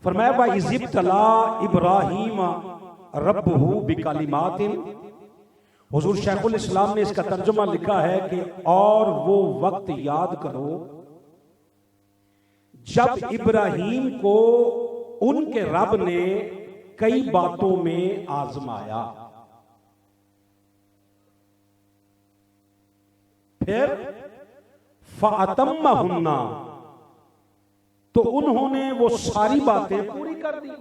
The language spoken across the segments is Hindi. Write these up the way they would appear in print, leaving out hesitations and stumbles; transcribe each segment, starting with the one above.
फरमाया व इज़िब्तला इब्राहीम रब्बुहु बिकलिमातिन। हुजूर शेखुल इस्लाम ने इसका तर्जुमा लिखा है कि और वो वक्त याद करो जब इब्राहीम को उनके रब ने कई बातों में आजमाया, फिर फ़अतम्महुन्ना, तो उन्होंने वो सारी बातें पूरी कर दी।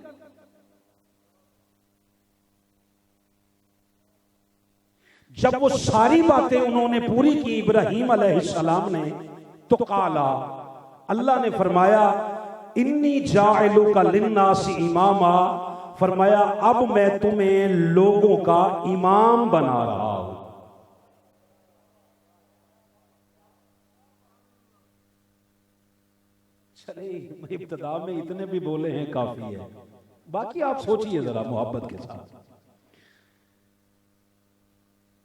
जब वो सारी बातें उन्होंने पूरी की इब्राहीम अलैहिस्सलाम ने, तो काला, अल्लाह ने फरमाया इन्नी जाइलुका लिन्नासी इमामा, फरमाया अब मैं तुम्हें लोगों का इमाम बना रहा हूं। चले इब्तिदा में इतने भी बोले हैं काफी है, बाकी आप सोचिए जरा मोहब्बत के साथ।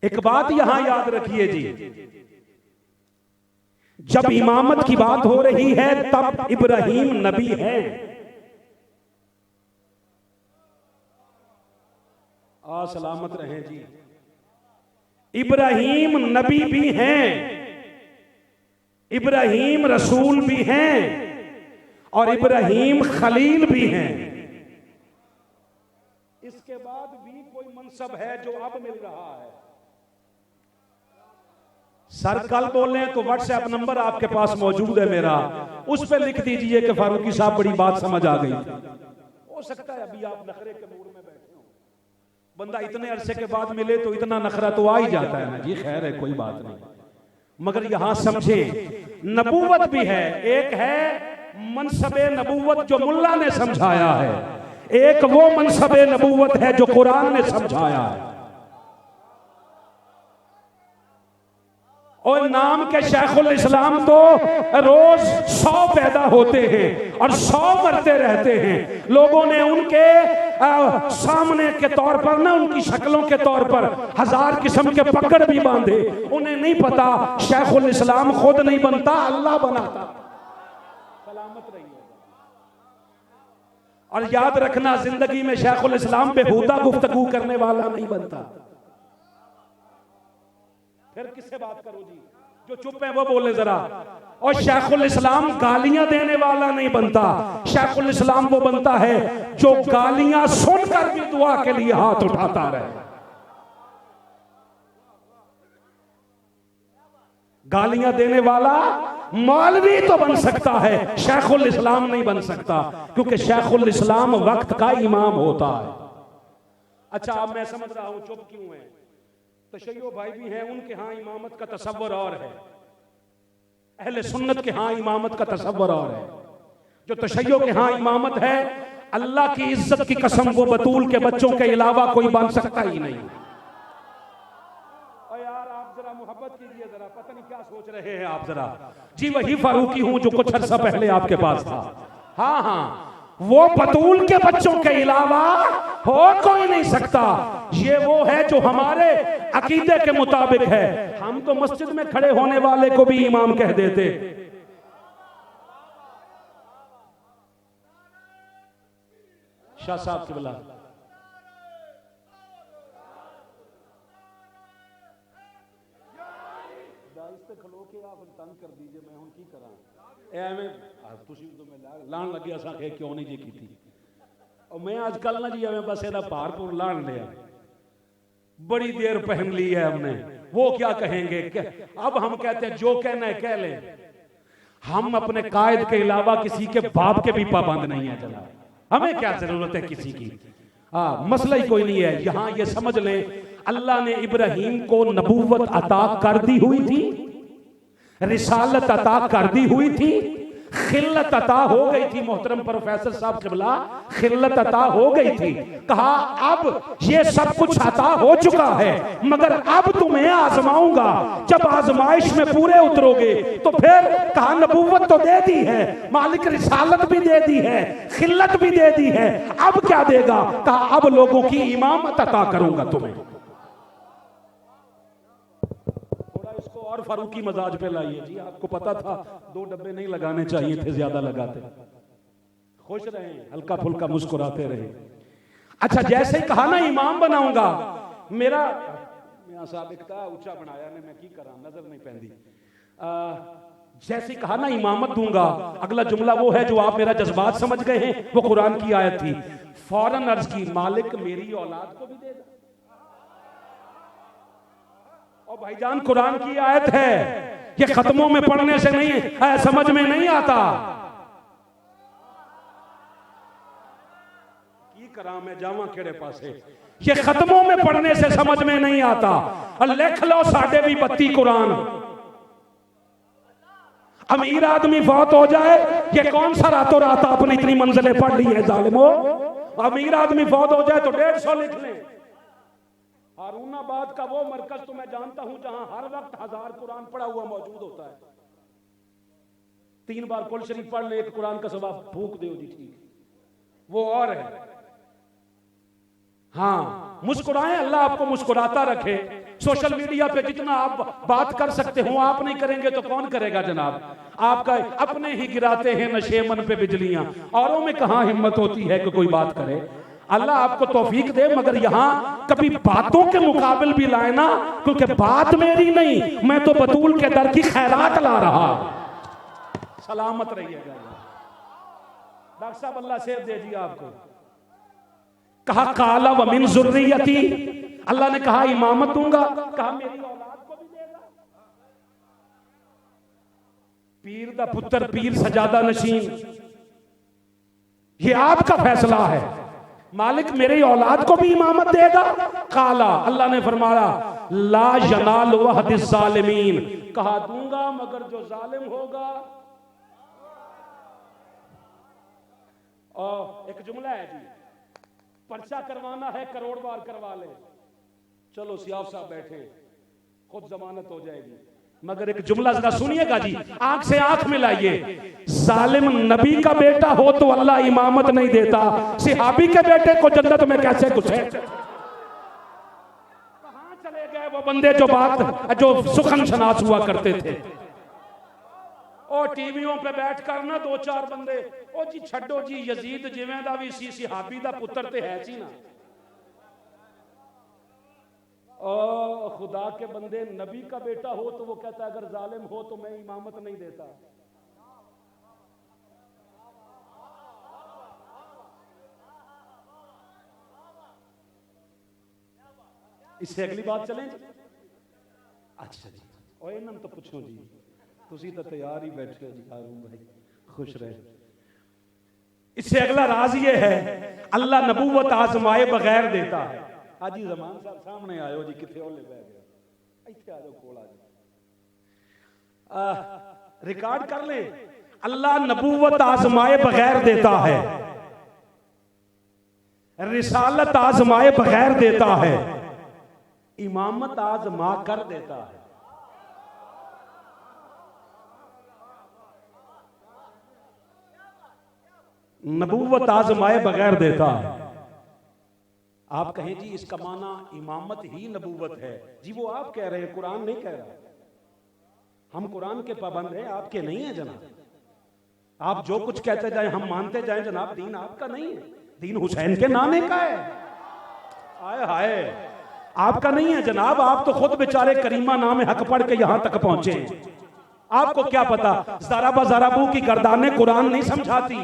एक बात यहां याद रखिए जी, जब इमामत की बात हो रही है तब इब्राहीम नबी है। आ सलामत रहे जी। इब्राहीम नबी भी हैं, इब्राहीम रसूल भी हैं और इब्राहीम खलील भी हैं। इसके बाद भी कोई मनसब है जो अब मिल रहा है। सर कल बोले तो व्हाट्सएप नंबर आपके पास मौजूद है मेरा, उस पर लिख दीजिए कि फारूकी साहब बड़ी बात समझ आ गई। हो सकता है अभी आप नखरे के मूड में बैठे हो, बंदा इतने अरसे के बाद मिले तो इतना नखरा तो आ ही जाता है ना जी। खैर है, कोई बात नहीं, मगर यहां समझे नबूवत भी है। एक है मनसबे नबूवत जो मुल्ला ने समझाया है, एक वो मनसबे नबूवत है जो कुरान ने समझाया है। और नाम के शेखुल इस्लाम तो रोज 100 पैदा होते हैं और 100 मरते रहते हैं। लोगों ने उनके सामने के तौर पर ना, उनकी शक्लों के तौर पर 1000 किस्म के पकड़ भी बांधे। उन्हें नहीं पता शेखुल इस्लाम खुद नहीं बनता, अल्लाह बनाता। सलामत रहिए। और याद रखना, जिंदगी में शेखुल इस्लाम बेहुदा गुफ्तगू करने वाला नहीं बनता। फिर किससे बात करो जी, जो चुप है वो बोले जरा। और शेखुल इस्लाम गालियां देने वाला नहीं बनता। शेखुल इस्लाम वो बनता है जो गालियां सुनकर भी दुआ के लिए हाथ उठाता रहे। गालियां देने वाला मौलवी तो बन सकता है, शेखुल इस्लाम नहीं बन सकता, क्योंकि शेखुल इस्लाम वक्त का इमाम होता है। अच्छा, अब मैं समझ रहा हूं चुप क्यों है। तशय्यो भाई भी हैं, उनके यहाँ इमामत का तसव्वुर और है, अहले सुन्नत के यहाँ इमामत का तसव्वुर और है। जो तशय्यो के यहाँ इमामत है, अल्लाह की इज्जत की कसम, वो बतूल के बच्चों के अलावा कोई बन सकता ही नहीं। और यार आप जरा मोहब्बत कीजिए जरा, पता नहीं क्या सोच रहे हैं आप जरा जी। वही फारूकी हूं जो कुछ अर्सा पहले आपके पास था। हाँ हाँ, वो बतूल के बच्चों के अलावा हो कोई नहीं सकता। ये वो है जो हमारे अकीदे के मुताबिक है। हम तो मस्जिद में खड़े होने वाले को भी इमाम कह देते। शाह साहब की बुला खलो के आप तंग कर दीजिए, मैं हूं की करा एवें तुसी तो मैं लाण लगे असा क्यों नहीं जी की। और मैं आजकल ना जी एवें बस एदा भारपुर लाण लिया, बड़ी देर पहन ली है हमने। वो क्या कहेंगे, अब हम कहते हैं जो कहना है कह लें। हम अपने कायद के अलावा किसी के बाप के भी पाबंद नहीं है। चला, हमें क्या जरूरत है किसी की। मसला ही कोई नहीं है। यहां ये समझ लें, अल्लाह ने इब्राहीम को नबूवत अता कर दी हुई थी, रिसालत अता कर दी हुई थी, खिल्लत अता हो गई थी। मोहतरम प्रोफेसर साहब क़िबला, खिल्लत अता हो गई थी। कहा अब ये सब कुछ अता हो चुका है, मगर अब तुम्हें आजमाऊंगा। जब आजमाइश में पूरे उतरोगे तो फिर कहा नबूवत तो दे दी है, मालिक रिसालत भी दे दी है, खिल्लत भी दे दी है, अब क्या देगा। कहा अब लोगों की इमामत अता करूंगा तुम्हें। और फारूकी मजाज पे लाइए जी। आपको पता था 2 डब्बे नहीं लगाने चाहिए थे, ज्यादा लगाते। खुश रहें, हल्का फुल्का मुस्कुराते रहें। अच्छा, जैसे ही कहा ना इमाम बनाऊंगा, मेरा मियां साहब एक ऊंचा बनाया ने, मैं की करा, नजर नहीं पैंदी। जैसे ही कहा ना इमामत दूंगा, अगला जुमला वो है जो आप मेरा जज्बात समझ गए हैं, वो कुरान की आयत थी। फौरन अर्ज की, मालिक मेरी औलाद को भी देगा। और भाईजान कुरान की आयत है, ये खत्मों में पढ़ने से नहीं है, समझ में नहीं आता। की करा मैं जावा केड़े पासे, ये खत्मों में पढ़ने से समझ में नहीं आता। लिख लो साढ़े भी 32 कुरान। अमीर आदमी फौत हो जाए, ये कौन सा रातों रात आपने इतनी मंजिलें पढ़ ली है जालिमो। अमीर आदमी फौत हो जाए तो 150 लिख लें। हारूनाबाद का वो मरकज तो मैं जानता हूं जहां हर वक्त 1000 कुरान पढ़ा हुआ मौजूद होता है। 3 बार कुल शरीफ पढ़ ले, एक कुरान का सवाब फूक दो जी, ठीक वो और है। हाँ, मुस्कुराएं, अल्लाह आपको मुस्कुराता रखे। सोशल मीडिया पे जितना आप बात कर सकते हो, आप नहीं करेंगे तो कौन करेगा जनाब। आपका अपने ही गिराते हैं नशे मन पे बिजलियां, औरों में कहां हिम्मत होती है कि कोई बात करे। अल्लाह आपको तौफीक दे, मगर यहां कभी बातों के मुकाबिल भी लाए ना, क्योंकि बात मेरी नहीं, मैं तो बतूल के दर की खैरात ला रहा। सलामत रहिएगा डॉक्टर साहब, अल्लाह सेहत दे जी आपको। कहा काला व मिन ज़ुर्रियती, अल्लाह ने कहा इमामत दूंगा, कहा मेरी औलाद को भी देगा। पीर दा पुत्र पीर सजादा नशीन, ये आपका फैसला है। मालिक मेरी औलाद को भी इमामत देगा। काला, अल्लाह ने फरमाया ला यनाल वहदिस ज़ालिमीन, कहा दूंगा मगर जो जालिम होगा। और एक जुमला है जी, पर्चा करवाना है करोड़ बार करवा ले। चलो सियाफ साहब बैठे, खुद जमानत हो जाएगी। मगर एक जुमला जरा सुनिएगा जी, आंख से आंख मिलाइए। जालिम नबी का बेटा हो तो अल्लाह इमामत नहीं देता, सिहाबी के बेटे को जन्नत में कैसे घुसे। कहां चले गए वो बंदे जो सुखन शनास हुआ करते थे। और टीवियों पे बैठ कर ना 2-4 बंदे, ओ जी छड्डो जी, यजीद जिवें दा भी सी, सिहाबी दा पुत्र ते है सी ना। ओ खुदा के बंदे, नबी का बेटा हो तो वो कहता है अगर जालिम हो तो मैं इमामत नहीं देता। इससे अगली बात चलें। अच्छा जी, और इन्होंने तो पूछो जी, तुसी तो तैयार ही बैठे हो जी। हारून भाई खुश रहे। इससे अगला राज ये है, अल्लाह नबूवत आजमाए बगैर देता है। हाजी जमान साहब सामने आयो जी, किथे ओले बह गए, इत्थे आ जाओ, कोल आ जाओ। रिकॉर्ड कर ले, अल्लाह नबूवत आजमाए बगैर देता है, रिसालत आजमाए बगैर देता है, इमामत आजमा कर देता है। नबूवत आजमाए बगैर देता है। आप कहें जी इसका माना इमामत ही नबूवत है जी, वो आप कह रहे हैं, कुरान नहीं कह रहा। हम कुरान के पाबंद हैं, आपके नहीं है जनाब। आप जो कुछ कहते जाएं हम मानते जाएं जनाब, दीन आपका नहीं है, दीन हुसैन के नामे का है। आए हाय, आपका नहीं है जनाब। आप तो खुद बेचारे करीमा नाम हक पढ़ के यहां तक पहुंचे हैं। आपको क्या पता, ज़राबा ज़राबू की गर्दाने कुरान नहीं समझाती।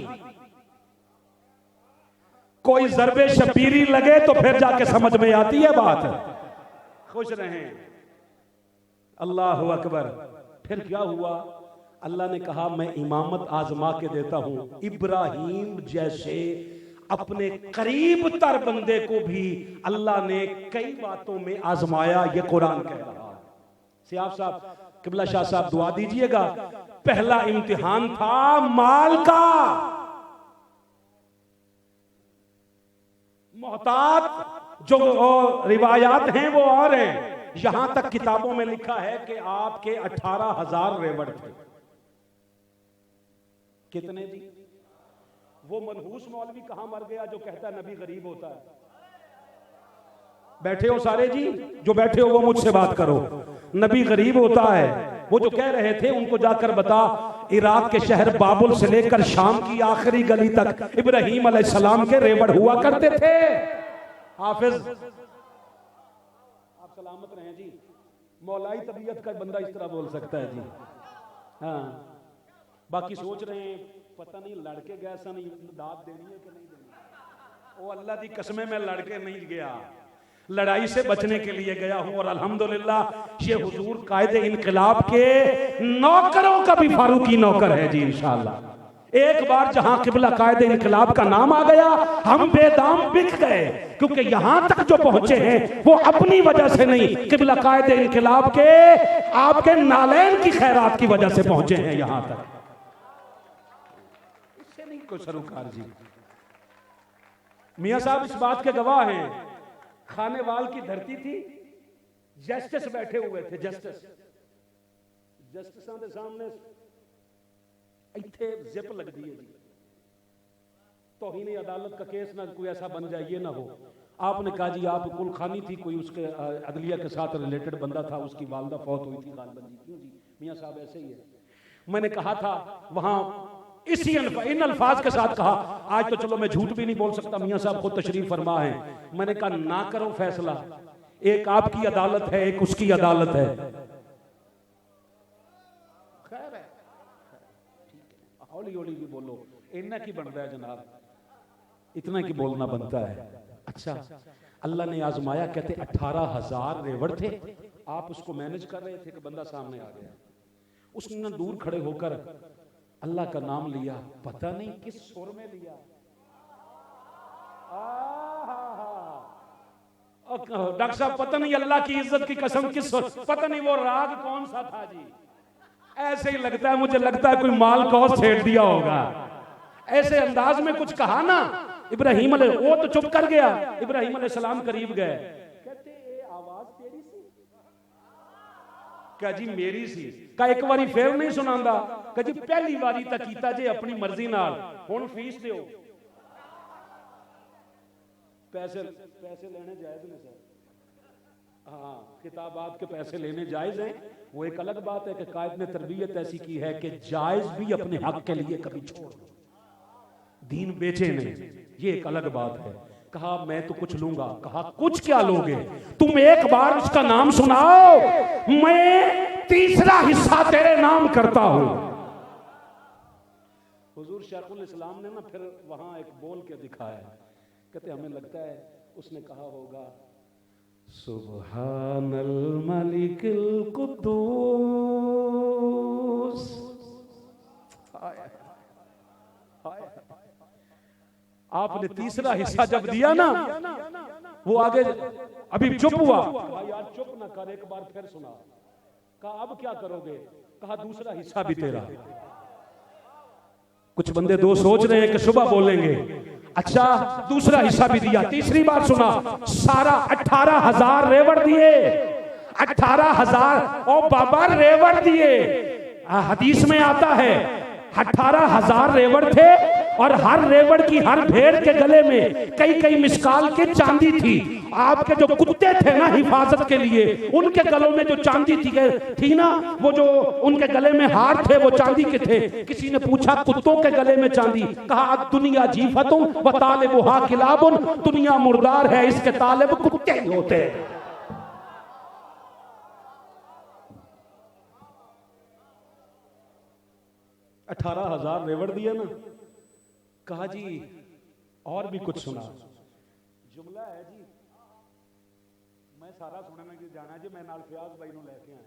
कोई ज़रबे शबीरी लगे तो फिर जाके समझ में आती है बात। खुश रहें, अल्लाह अकबर। फिर क्या हुआ, अल्लाह ने कहा मैं इमामत आजमा के देता हूं। इब्राहीम जैसे अपने करीब तर बंदे को भी अल्लाह ने कई बातों में आजमाया, ये कुरान कह रहा है। सियाफ साहब, किबला शाह साहब दुआ दीजिएगा। पहला इम्तिहान था माल का। मोहतात जो रिवायात हैं वो और हैं। यहां तक किताबों में लिखा है कि आपके 18,000 रेवड़ थे। कितने जी? वो मनहूस मौलवी कहां मर गया जो कहता है नबी गरीब होता है? बैठे हो सारे जी, जो बैठे हो वो मुझसे बात करो। नबी गरीब होता है, वो जो कह रहे थे उनको जाकर बता, इराक के शहर बाबुल से लेकर शाम की आखिरी गली तक इब्राहिम अलैहिस्सलाम के रेवड़ हुआ करते थे। हाफिज आप सलामत रहें जी। मौलाई तबीयत का बंदा इस तरह बोल सकता है जी। हाँ, बाकी सोच रहे हैं पता नहीं लड़के गए सा नहीं दाद देनी है कि नहीं देनी। ओ अल्लाह दी कसमें मैं लड़के नहीं गया, लड़ाई से बचने के लिए गया हूं। और अल्हम्दुलिल्लाह ये हुजूर कायदे इनकलाब के नौकरों का भी फारूकी नौकर है जी इंशाअल्लाह। एक बार जहां किबला कायदे इनकलाब का नाम आ गया, हम बेदाम बिक गए, क्योंकि यहां तक जो पहुंचे हैं वो अपनी वजह से नहीं, किबला कायदे इनकलाब के आपके नालैन की खैरात की वजह से पहुंचे हैं यहां तक। इससे नहीं कोई सरोकार जी। मियां साहब इस बात के गवाह हैं, खानेवाल की धरती थी, जस्टिस बैठे हुए थे, जस्टिसां के सामने इत्थे जिप लगती है जी, तौहीन अदालत का केस ना कोई ऐसा बन जाए, ये ना हो। आपने कहा जी आप कुल खानी थी, कोई उसके अदलिया के साथ रिलेटेड बंदा था, उसकी वालदा फौत हुई थी गालबन जी। क्यों जी? मियां साहब ऐसे ही है। मैंने कहा था वहां इसी इन अल्फाज के साथ कहा, आज तो चलो मैं झूठ भी नहीं बोल सकता, मियां साहब खुद तशरीफ फरमा है। मैंने कहा ना करो फैसला, एक आपकी अदालत है, एक उसकी अदालत है। खैर है, हौली हौली भी बोलो, इतना की बनता है जनाब, इतना की बोलना बनता है। अच्छा, अल्लाह ने आजमाया, कहते 18,000 रेवड़ थे, आप उसको मैनेज कर रहे थे कि बंदा सामने आ गया, उसने दूर खड़े होकर अल्लाह का नाम लिया, पता नहीं किस सुर में लिया। डॉक्टर साहब पता नहीं अल्लाह की इज्जत की कसम किस सुर, पता नहीं वो राग कौन सा था जी। ऐसे ही लगता है, मुझे लगता है कोई माल कौस छेड़ दिया होगा, ऐसे अंदाज में कुछ कहा ना। इब्राहिम वो तो चुप कर गया, इब्राहिम अलैहिस्सलाम करीब गए, कहते ये आवाज तेरी सी? क्या जी मेरी सी? का एक बारी फिर नहीं सुनांदा? कहा जी पहली बारी तक कीता जे अपनी मर्जी नाल, हुण फीस दियो। पैसे लेने जायज नहीं सर, हाँ किताबात के पैसे लेने जायज हैं, वो एक अलग बात है कि कायद ने तरबियत ऐसी की है कि जायज भी अपने हक के लिए कभी छोड़, दीन बेचे नहीं, ये एक अलग बात है। कहा मैं तो कुछ लूंगा, कहा कुछ क्या लोगे, तुम एक बार उसका नाम सुनाओ, मैं तीसरा हिस्सा तेरे नाम करता हूं। हुजूर शेखुल इस्लाम ने ना फिर वहां एक बोल के दिखाया, कहते हमें लगता है उसने कहा होगा सुब्हानल मलिकिल कुद्दूस। आपने तीसरा हिस्सा जब दिया ना, वो आगे अभी चुप हुआ, यार चुप ना कर, एक बार फिर सुना। कहा अब क्या करोगे? कहा दूसरा हिस्सा भी तेरा। कुछ बंदे दो सोच रहे हैं कि सुबह बोलेंगे, अच्छा दूसरा हिस्सा भी दिया, तीसरी बार सुना, सारा 18,000 रेवड़ दिए, 18,000 ओ बाबा रेवड़ दिए। हदीस में आता है 18,000 रेवड़ थे और हर रेवड़ की, हर भेड़ के गले में कई मिसकाल के चांदी थी। आपके जो कुत्ते थे ना हिफाजत के लिए, उनके गलों में जो चांदी थी ना, वो जो उनके गले में हार थे वो चांदी के थे। किसी ने पूछा कुत्तों के गले में चांदी, कहा दुनिया जीफतुन व तालिबुहा किलाबुन, दुनिया मुर्दार है, इसके तालिब कुत्ते ही होते हैं। 18,000 रेवड़ दिया ना, कहा जी और भी कुछ सुना। जुमला है जी, मैं सारा सुनने की जाना जी, मैं नाल फयाज भाई नु लेके आया।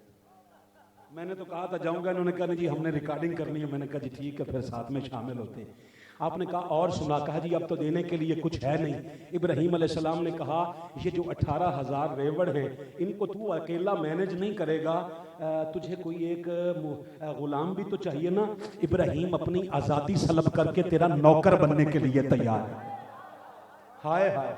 मैंने तो कहा था जाऊंगा, इन्होंने कहा जी हमने रिकॉर्डिंग करनी है। मैंने कहा जी ठीक है, फिर साथ में शामिल होते हैं। आपने कहा और सुना, कहा जी अब तो देने के लिए कुछ है नहीं। इब्राहिम अलैहिस्सलाम ने कहा ये जो 18,000 रेवड़ हैं, इनको तू अकेला मैनेज नहीं करेगा, तुझे कोई एक गुलाम भी तो चाहिए ना। इब्राहिम अपनी आज़ादी सलब करके तेरा नौकर बनने के लिए तैयार है। हाय हाय,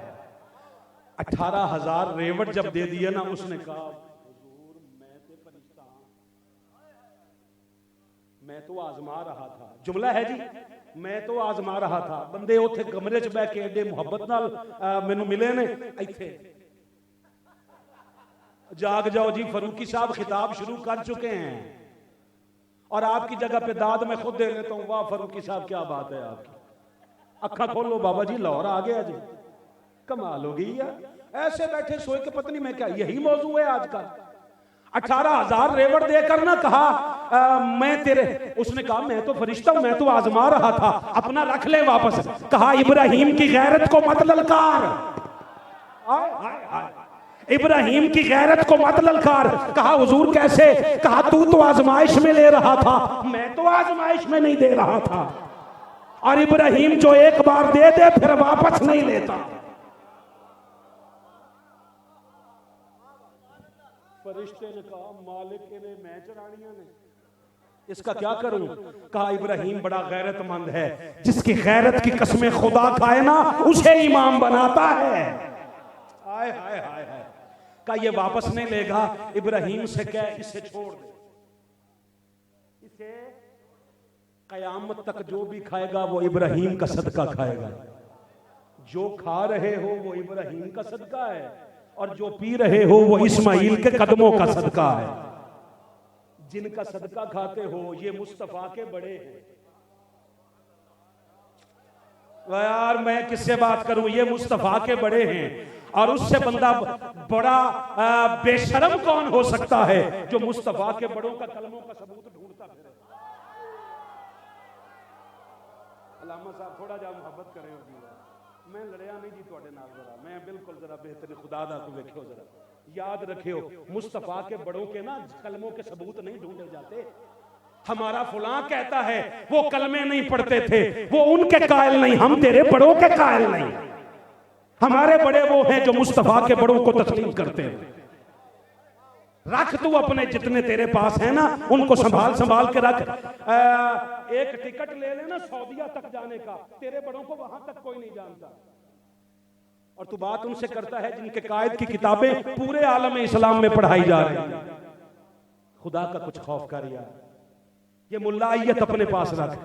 18,000 रेवड़ जब दे दिए ना, उसने कहा हुजूर मैं तो फरिश्ता, मैं तो आजमा रहा था। जुमला है जी, मैं तो आजमा रहा था। बंदे उथे कमरे च बैठ के एडे मुहब्बत नाल मैनू मिले ने, इत्थे जाग जाओ जी, फरूकी साहब खिताब शुरू कर चुके हैं। और आपकी जगह पे दाद मैं खुद दे लेता हूँ। वाह फरूकी साहब क्या बात है आपकी, अखा खोलो बाबा जी लाहौर आ गया जी, कमाल हो गई यार। ऐसे बैठे सोए के पत्नी में क्या यही मौजू है आज का। 18,000 रेवड़ देकर ना कहा मैं तेरे, उसने कहा मैं तो फरिश्ता हूं, मैं तो आजमा रहा था, अपना रख ले वापस। कहा इब्राहिम की गैरत को मत ललकार, इब्राहिम की गैरत को मत ललकार। कहा हुजूर कैसे? कहा तू तो आजमाइश में ले रहा था, मैं तो आजमाइश में नहीं दे रहा था। और इब्राहिम जो एक बार दे दे फिर वापस नहीं लेता। फरिश्ते ने कहा मालिक ने मैं चरानिया ने, इसका क्या करूं? कहा इब्राहिम बड़ा गैरतमंद है, जिसकी गैरत की कसमें खुदा खाए ना उसे इमाम बनाता है। हाय हाय हाय हाय। कहा ये वापस नहीं लेगा। इब्राहिम से कह इसे छोड़ दे, इसे कयामत तक जो भी खाएगा वो इब्राहिम का सदका खाएगा। जो खा रहे हो वो इब्राहिम का सदका है, और जो पी रहे हो वो इस्माइल के कदमों का सदका है। जिनका सदका खाते हो ये मुस्तफा के बड़े हैं। यार मैं किससे बात करूं, ये मुस्तफा के बड़े हैं। और उससे बंदा बड़ा बेशरम कौन हो सकता है जो मुस्तफा के बड़ों का कलमों का सबूत ढूंढता फिरे। अल्लामा साहब थोड़ा जा मोहब्बत करे होगी। मैं लड़िया नहीं जी थोड़े नाल, जरा मैं बिल्कुल जरा बेहतरीन खुदा दा को देखियो, जरा याद रखियो मुस्तफा के बड़ों के ना कलमों के सबूत नहीं ढूंढे जाते। हमारा फुलां कहता है वो कलमे नहीं पढ़ते थे, वो उनके कायल नहीं, हम तेरे बड़ों के कायल नहीं। हमारे बड़े वो हैं जो मुस्तफा के बड़ों को तस्लीम करते हैं। रख तू अपने जितने तेरे पास है ना उनको संभाल संभाल के रख। एक टिकट ले लेना सऊदीया तक जाने का, तेरे बड़ों को वहां तक कोई नहीं जानता। और तू बात उनसे करता है जिनके कायद की किताबें पूरे आलम इस्लाम में पढ़ाई जा रही है। खुदा का कुछ खौफ कर यार। ये मुल्ला आयत अपने पास रख,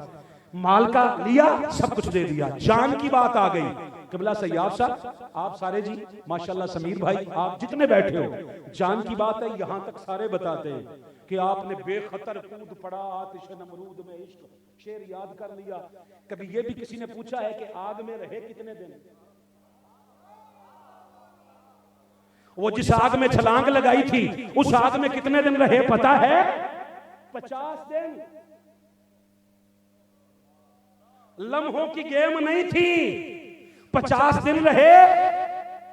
माल का लिया सब कुछ दे दिया, जान की बात आ गई। किबला सैयाब साहब आप सारे जी माशाल्लाह, समीर भाई आप जितने बैठे हो, जान की बात है यहां तक सारे बताते हैं कि आपने बेखतर कूद पड़ा आतिश नमरूद में इश्क, शेर याद कर लिया। कभी ये भी किसी ने पूछा है कि आग में रहे कितने दिन? वो जिस आग में छलांग लगाई थी उस आग में कितने दिन रहे पता है? 50 दिन। लम्हों की गेम नहीं थी, 50 दिन रहे,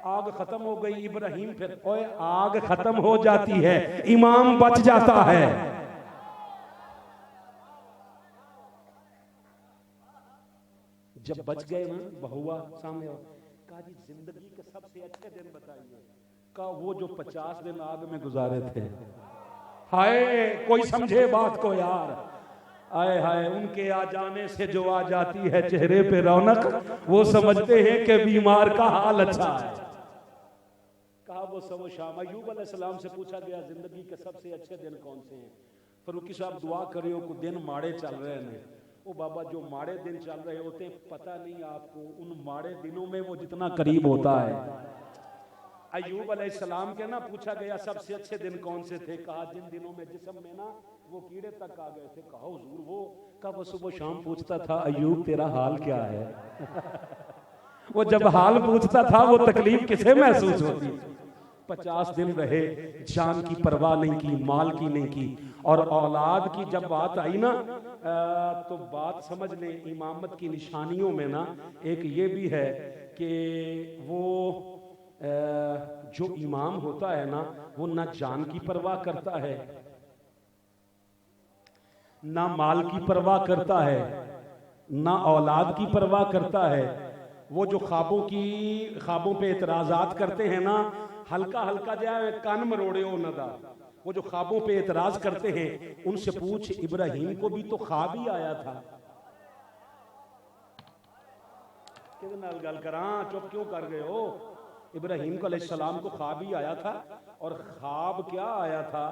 आग खत्म हो गई। इब्राहिम फिर ओए आग खत्म हो जाती है, इमाम बच जाता है। जब बच गए ना बहुआ सामने, कहा जी जिंदगी के सबसे अच्छे दिन बताइए। का वो जो 50 दिन आग में गुजारे थे। हाय कोई समझे बात को यार। आए हाय उनके आ जाने से जो आ जाती है चेहरे पे रौनक, वो समझते हैं कि बीमार का हाल अच्छा है। कहा वो सब शाम अय्यूब अलैहिस्सलाम से पूछा गया जिंदगी के सबसे अच्छे दिन कौन से हैं? फरूकी साहब दुआ करियो को दिन माड़े चल रहे हैं। ओ बाबा जो माड़े दिन चल रहे होते हैं पता नहीं आपको उन माड़े दिनों में वो जितना करीब होता है। अय्यूब अलैहिस्सलाम के ना पूछा गया सबसे अच्छे दिन कौन से थे? कहा जिन दिनों में जिस्म में ना वो कीड़े तक आ गए थे। कहा हुजूर वो कब? वो सुबह शाम पूछता था अय्यूब तेरा हाल क्या है? वो जब हाल पूछता था वो तकलीफ किसे महसूस होती? 50 दिन रहे, जान की परवाह नहीं की, माल की नहीं की। और औलाद की जब बात आई ना तो बात समझ लें, इमामत की निशानियों में ना एक ये भी है कि वो जो इमाम होता है ना वो ना जान की परवाह करता है, ना माल की परवाह करता है, ना औलाद की परवाह करता है। वो जो ख्वाबों पे एतराजात करते हैं ना, हल्का हल्का जाए कान मरोड़े हो नदा, वो जो ख्वाबों पे एतराज करते हैं उनसे पूछ इब्राहिम को भी तो ख्वाब ही आया था। किधर नाल गल करा, चुप क्यों कर गए हो? इब्राहिम को अलैहिस्सलाम को ख्वाब ही आया था। और ख्वाब क्या आया था?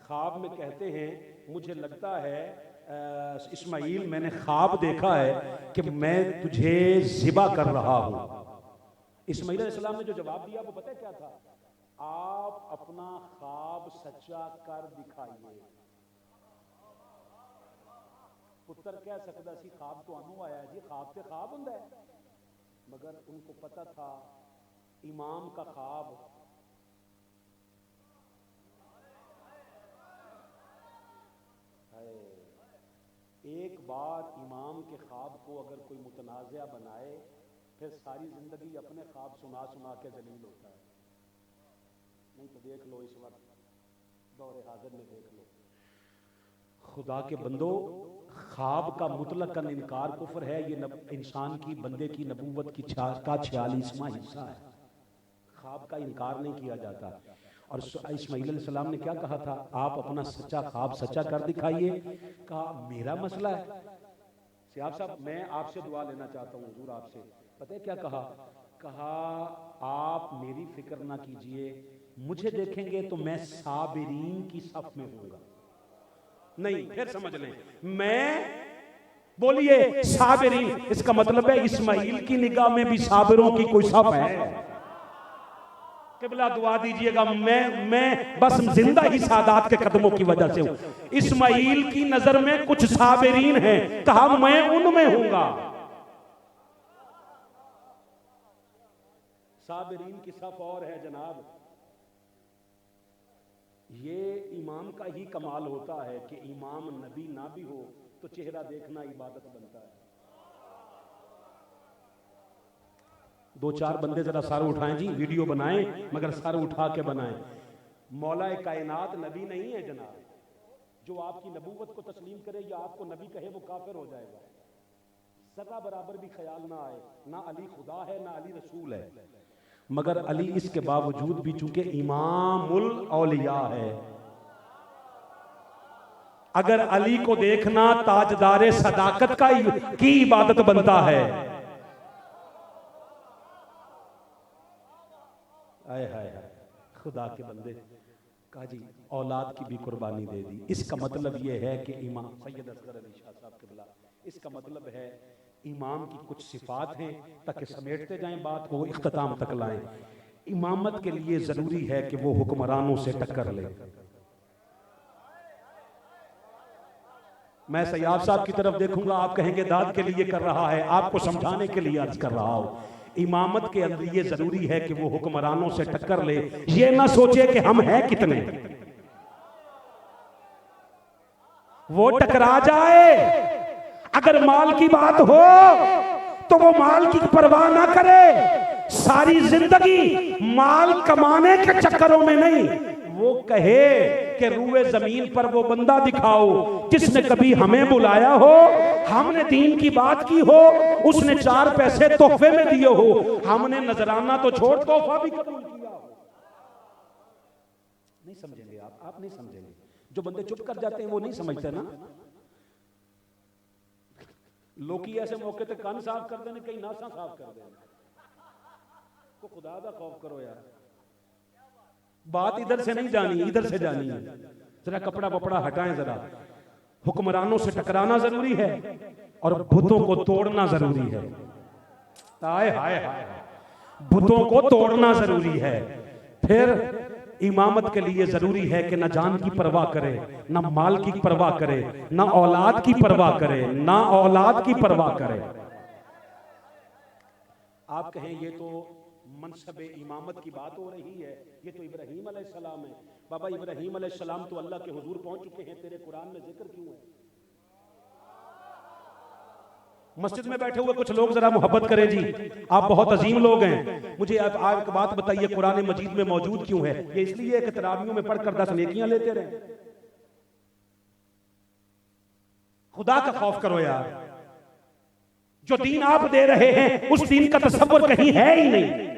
ख्वाब में कहते हैं मुझे लगता है इस्माइल मैंने ख्वाब देखा है कि मैं तुझे ज़िबा कर रहा हूं। इस्माइल अलैहिस्सलाम ने जो जवाब दिया वो पता है क्या था? आप अपना ख्वाब सच्चा कर दिखाइए। पुत्र कह सकता सी ख्वाब तुहानू आया जी, ख्वाब तो ख्वाब हुंदा है, मगर उनको पता था इमाम का ख्वाब एक बार इमाम के ख्वाब को अगर कोई मुतनाज़ा बनाए फिर सारी जिंदगी अपने ख्वाब सुना सुना के जलील होता है। नहीं तो देख लो इस वक्त दौरे हाजिर में देख लो, खुदा के बंदो, ख्वाब का मुतलकन इनकार कुफ्र है। ये इंसान की बंदे की नबूवत की का 46वां हिस्सा है। ख्वाब का इनकार नहीं किया जाता। और इस्माइल अलैहिस्सलाम ने क्या कहा था, आप अपना सच्चा ख्वाब सच्चा कर दिखाइए। कहा मेरा मसला है सियाब साहब, मैं आपसे दुआ लेना चाहता हूँ हुजूर आपसे। पता है क्या कहा? कहा आप मेरी फिक्र ना कीजिए, मुझे देखेंगे तो मैं साबिरीन की सफ में होऊंगा। नहीं, फिर समझ लें, मैं बोलिए साबिरीन, इसका मतलब है इस्माइल की निगाह में भी साबिरों की कोई सफ है। किबला दुआ दीजिएगा, मैं बस जिंदा ही सादात के कदमों की वजह से हूं। इस्माइल की नजर में कुछ साबिरीन हैं, कहा मैं उनमें हूंगा। साबिरीन की सफ और है जनाब। ये इमाम का ही कमाल होता है कि इमाम नबी ना भी हो तो चेहरा देखना इबादत बनता है। दो चार बंदे जरा सर उठाएं जी, वीडियो बनाएं मगर सर उठा के बनाएं। मौलाए कायनात नबी नहीं है जनाब। जो आपकी नबूवत को तस्लीम करे या आपको नबी कहे वो काफिर हो जाएगा। जरा बराबर भी ख्याल ना आए, ना अली खुदा है ना अली रसूल है, मगर अली इसके बावजूद भी चूंकि इमामुल औलिया है। अगर अली को देखना ताजदारे सदाकत की इबादत बनता है। आए हाय हाय, खुदा के बंदे, कहा जी औलाद की भी कुर्बानी दे दी। इसका मतलब यह है कि इमाम सैयद असगर अली शाह साहब क़िबला, इसका मतलब है इमाम की कुछ सिफात हैं, ताकि समेटते जाएं बात को, इख्तिताम तक लाएं। इमामत के लिए जरूरी है कि वो हुक्मरानों से टक्कर ले। मैं सैयद साहब की तरफ देखूंगा, आप कहेंगे दाद के लिए कर रहा है, आपको समझाने के लिए अर्ज कर रहा हूं। इमामत के अंदर ये जरूरी है कि वो हुक्मरानों से टक्कर ले। ये ना सोचे कि हम हैं कितने, वो टकरा जाए। अगर माल की बात हो तो वो माल की परवाह ना करे, सारी जिंदगी माल कमाने के चक्करों में नहीं। वो कहे कि रूए जमीन पर वो बंदा दिखाओ जिसने कभी हमें बुलाया हो, हमने दीन की बात की हो, उसने 4 पैसे तोहफे में दिए हो, हमने नजराना तो छोड़ तोहफा भी कबूल किया हो। नहीं समझेंगे आप नहीं समझेंगे। जो बंदे चुप कर जाते हैं वो नहीं समझते ना। लोकी ऐसे मौके पे कान साफ कर देने, कहीं नासा साफ कर देने। तो खुदा दा खौफ करो यार। बात इधर से नहीं जानी, इधर से जानी है। जरा कपड़ा वपड़ा हटाएं जरा। हुक्मरानों से टकराना जरूरी है और बुतों को तोड़ना जरूरी है। हाय हाय हाय, बुतों को तोड़ना जरूरी है। फिर इमामत के लिए जरूरी है कि न जान की परवाह करे, न माल की परवाह करे, न औलाद की परवाह करे, न औलाद की परवाह करे। आप कहें ये तो मनसबे इमामत की बात हो रही है, ये तो इब्राहीम अलैहिस्सलाम है। बाबा इब्राहीम अलैहिस्सलाम तो अल्लाह के हुजूर पहुंच चुके हैं, तेरे कुरान में जिक्र क्यों है? मस्जिद में बैठे हुए कुछ लोग जरा मोहब्बत करें जी, आप बहुत अजीम लोग हैं। मुझे आप एक बात बताइए, कुरान मजीद में मौजूद क्यों है? ये इसलिए कि तरावियों में पढ़कर 10 नेकियां लेते रहे। खुदा का खौफ करो यार। जो दीन आप दे रहे हैं उस दीन का तसव्वुर कहीं है ही नहीं।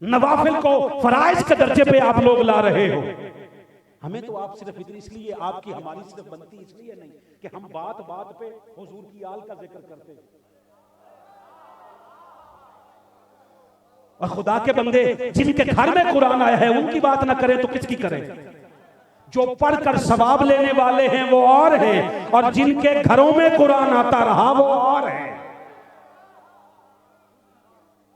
नवाफिल को फराइज के दर्जे पे आप लोग ला रहे हो। हमें तो आप सिर्फ इतनी इसलिए, आपकी हमारी सिर्फ बनती इसलिए नहीं कि हम बात बात पे हुजूर की आल का जिक्र करते हैं। और खुदा के बंदे जिनके घर में कुरान आया है उनकी बात ना करें तो किसकी करें? जो पढ़कर सवाब लेने वाले हैं वो और हैं, और जिनके घरों में कुरान आता रहा वो और है।